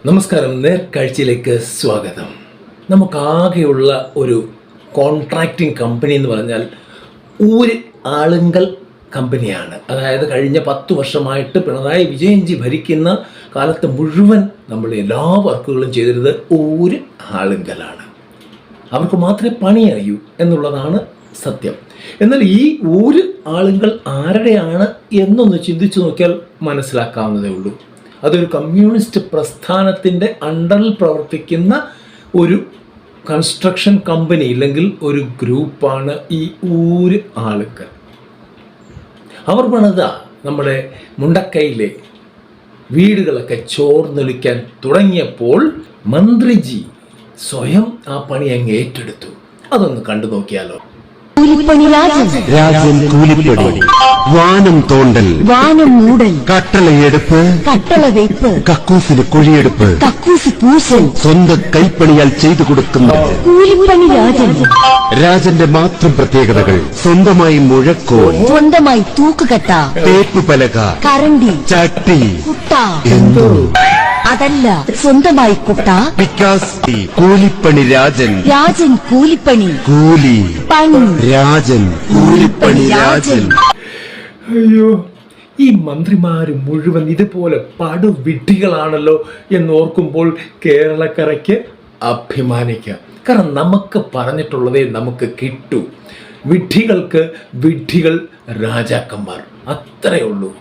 നമസ്കാരം, നേർക്കാഴ്ചയിലേക്ക് സ്വാഗതം. നമുക്കാകെയുള്ള ഒരു കോൺട്രാക്റ്റിംഗ് കമ്പനി എന്ന് പറഞ്ഞാൽ ഒരു ആളുങ്കൽ കമ്പനിയാണ്. അതായത് കഴിഞ്ഞ 10 വർഷമായിട്ട് പിണറായി വിജയൻജി ഭരിക്കുന്ന കാലത്ത് മുഴുവൻ നമ്മൾ എല്ലാ വർക്കുകളും ചെയ്തിരുന്നത് ഒരു ആളുങ്കലാണ്. അവർക്ക് മാത്രമേ പണി അറിയൂ എന്നുള്ളതാണ് സത്യം. എന്നാൽ ഈ ഒരു ആളുകൾ ആരുടെയാണ് എന്നൊന്ന് ചിന്തിച്ചു നോക്കിയാൽ മനസ്സിലാക്കാവുന്നതേ ഉള്ളൂ. അതൊരു കമ്മ്യൂണിസ്റ്റ് പ്രസ്ഥാനത്തിൻ്റെ അണ്ടറിൽ പ്രവർത്തിക്കുന്ന ഒരു കൺസ്ട്രക്ഷൻ കമ്പനി ഇല്ലെങ്കിൽ ഒരു ഗ്രൂപ്പാണ് ഈ ഊര് ആളുകൾ. അവർ പണിത നമ്മുടെ മുണ്ടക്കൈയിലെ വീടുകളൊക്കെ ചോർന്നൊലിക്കാൻ തുടങ്ങിയപ്പോൾ മന്ത്രിജി സ്വയം ആ പണി അങ്ങ് ഏറ്റെടുത്തു. അതൊന്ന് കണ്ടു നോക്കിയാലോ. രാജൻ കൂലിപ്പണി, വാനം തോണ്ടൽ, വാനം മൂടൽ, കട്ടളയെടുപ്പ്, കട്ടളവെയ്പ്പ്, കക്കൂസിന് കുഴിയെടുപ്പ്, കക്കൂസ് പൂസൽ, സ്വന്തം കൈപ്പണിയാൽ ചെയ്തു കൊടുക്കുന്നത് കൂലിപ്പണി രാജൻ. രാജന്റെ മാത്രം പ്രത്യേകതകൾ: സ്വന്തമായി മുഴക്കോൽ, സ്വന്തമായി തൂക്കുകട്ട, തേപ്പ് പലക, കരണ്ടി, ചട്ടി, കുട്ട. എന്തോ അതല്ല, സ്വന്തമായി കുട്ട. പിക്കാസ് കൂലിപ്പണി രാജൻ. രാജൻ കൂലിപ്പണി, കൂലി പണി രാജൻ, കൂലിപ്പണി രാജൻ. അയ്യോ, ഈ മന്ത്രിമാര് മുഴുവൻ ഇതുപോലെ പടുവിഡ്ഢികളാണല്ലോ എന്നോർക്കുമ്പോൾ കേരളക്കരയ്ക്ക് അഭിമാനിക്കാം. കാരണം നമുക്ക് പറഞ്ഞിട്ടുള്ളതേ നമുക്ക് കിട്ടൂ. വിഡ്ഢികൾക്ക് വിഡ്ഢികൾ രാജാക്കന്മാർ, അത്രയേ ഉള്ളൂ.